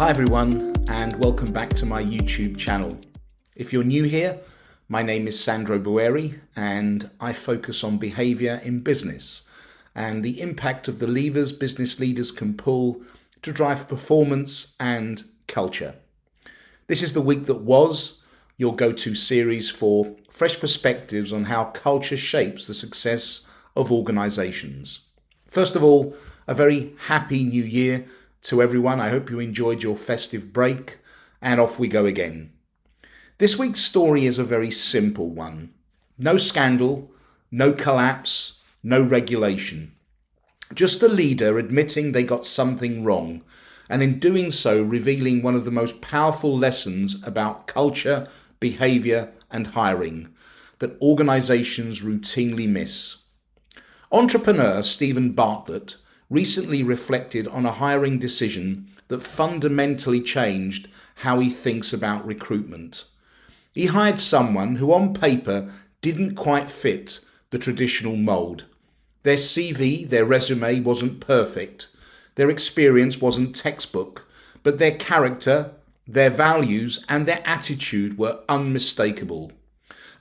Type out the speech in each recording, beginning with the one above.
Hi everyone, and welcome back to my YouTube channel. If you're new here, my name is Sandro and I focus on behaviour in business and the impact of the levers business leaders can pull to drive performance and culture. This is the week that was, your go-to series for fresh perspectives on how culture shapes the success of organisations. First of all, a very happy new year to everyone. I hope you enjoyed your festive break, and off we go again. This week's story is a very simple one. No scandal, no collapse, no regulation. Just a leader admitting they got something wrong, and in doing so revealing one of the most powerful lessons about culture, behaviour and hiring that organisations routinely miss. Entrepreneur Stephen Bartlett recently reflected on a hiring decision that fundamentally changed how he thinks about recruitment. He hired someone who on paper didn't quite fit the traditional mould. Their CV, their resume wasn't perfect. Their experience wasn't textbook, but their character, their values and their attitude were unmistakable.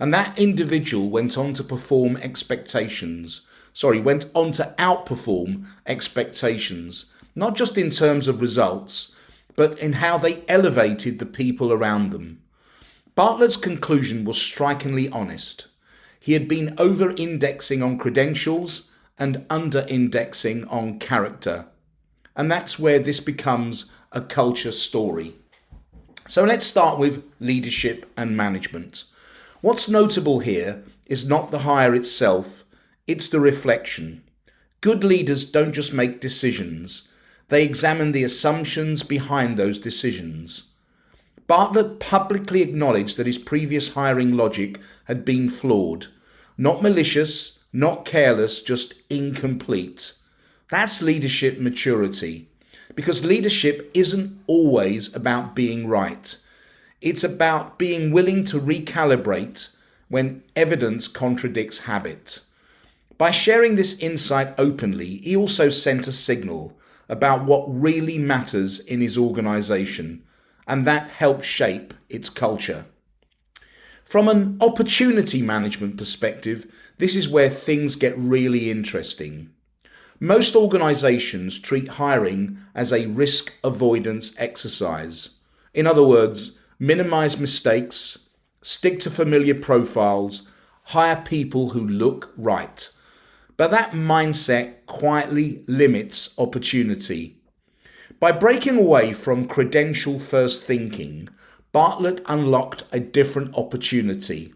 And that individual went on to outperform expectations, not just in terms of results, but in how they elevated the people around them. Bartlett's conclusion was strikingly honest. He had been over-indexing on credentials and under-indexing on character. And that's where this becomes a culture story. So let's start with leadership and management. What's notable here is not the hire itself, it's the reflection. Good leaders don't just make decisions, they examine the assumptions behind those decisions. Bartlett publicly acknowledged that his previous hiring logic had been flawed. Not malicious, not careless, just incomplete. That's leadership maturity, because leadership isn't always about being right. It's about being willing to recalibrate when evidence contradicts habit. By sharing this insight openly, he also sent a signal about what really matters in his organisation, and that helped shape its culture. From an opportunity management perspective, this is where things get really interesting. Most organisations treat hiring as a risk avoidance exercise. In other words, minimise mistakes, stick to familiar profiles, hire people who look right. But that mindset quietly limits opportunity. By breaking away from credential-first thinking, Bartlett unlocked a different opportunity.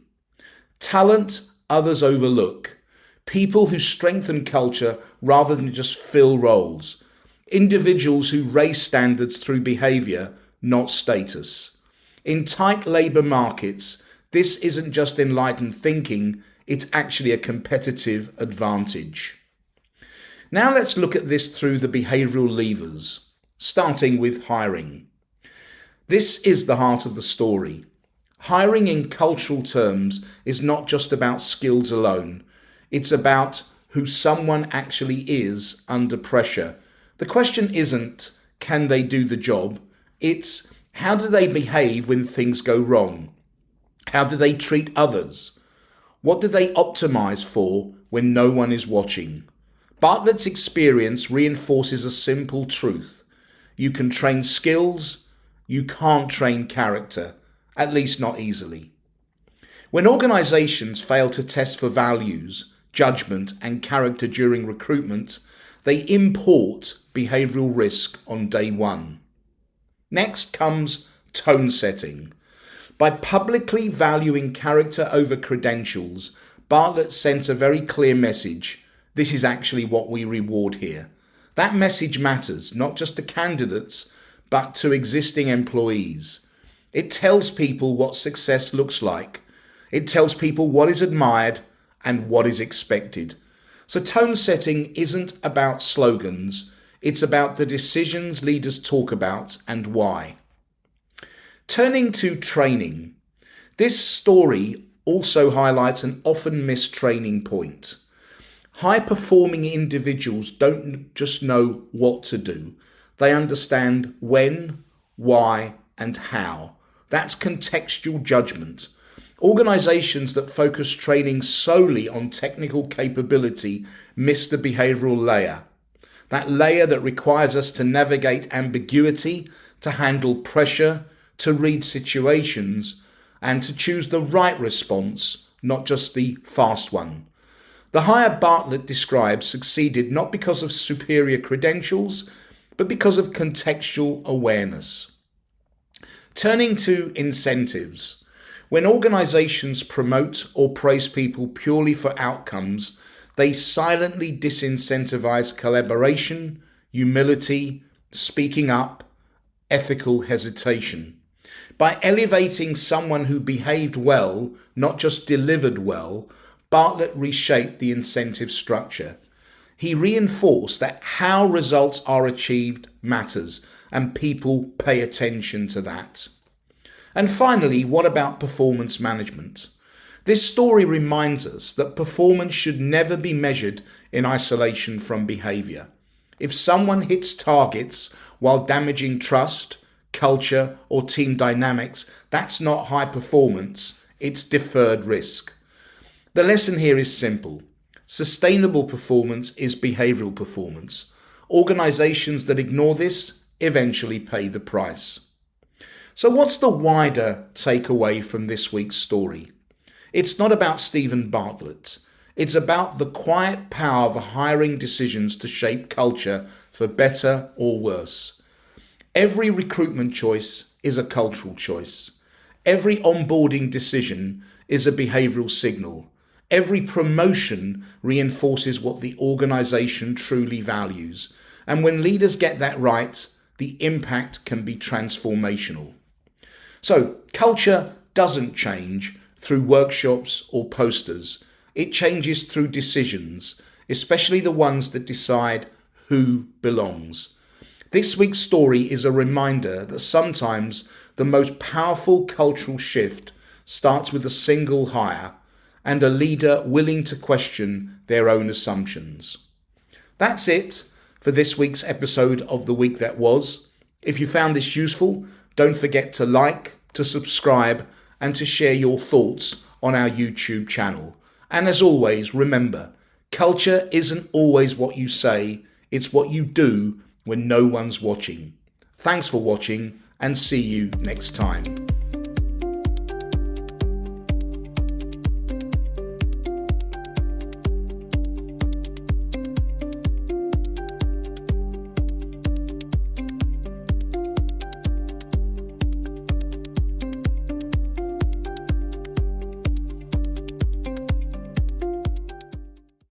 Talent others overlook. People who strengthen culture rather than just fill roles. Individuals who raise standards through behaviour, not status. In tight labour markets, this isn't just enlightened thinking, it's actually a competitive advantage. Now let's look at this through the behavioural levers, starting with hiring. This is the heart of the story. Hiring in cultural terms is not just about skills alone. It's about who someone actually is under pressure. The question isn't, can they do the job? It's, how do they behave when things go wrong? How do they treat others? What do they optimize for when no one is watching? Bartlett's experience reinforces a simple truth. You can train skills, you can't train character, at least not easily. When organizations fail to test for values, judgment and character during recruitment, they import behavioral risk on day one. Next comes tone setting. By publicly valuing character over credentials, Bartlett sent a very clear message. This is actually what we reward here. That message matters, not just to candidates, but to existing employees. It tells people what success looks like. It tells people what is admired and what is expected. So tone setting isn't about slogans, it's about the decisions leaders talk about and why. Turning to training, this story also highlights an often missed training point. High-performing individuals don't just know what to do. They understand when, why, and how. That's contextual judgment. Organizations that focus training solely on technical capability miss the behavioral layer. That layer that requires us to navigate ambiguity, to handle pressure, to read situations, and to choose the right response, not just the fast one. The hire Bartlett describes succeeded not because of superior credentials, but because of contextual awareness. Turning to incentives. When organizations promote or praise people purely for outcomes, they silently disincentivize collaboration, humility, speaking up, ethical hesitation. By elevating someone who behaved well, not just delivered well, Bartlett reshaped the incentive structure. He reinforced that how results are achieved matters, and people pay attention to that. And finally, what about performance management? This story reminds us that performance should never be measured in isolation from behavior. If someone hits targets while damaging trust, culture, or team dynamics, that's not high performance, it's deferred risk. The lesson here is simple. Sustainable performance is behavioral performance. Organizations that ignore this eventually pay the price. So what's the wider takeaway from this week's story? It's not about Stephen Bartlett. It's about the quiet power of hiring decisions to shape culture for better or worse. Every recruitment choice is a cultural choice. Every onboarding decision is a behavioral signal. Every promotion reinforces what the organization truly values. And when leaders get that right, the impact can be transformational. So, culture doesn't change through workshops or posters. It changes through decisions, especially the ones that decide who belongs. This week's story is a reminder that sometimes the most powerful cultural shift starts with a single hire and a leader willing to question their own assumptions. That's it for this week's episode of The Week That Was. If you found this useful, don't forget to like, to subscribe, and to share your thoughts on our YouTube channel. And as always, remember, culture isn't always what you say, it's what you do when no one's watching. Thanks for watching, and see you next time.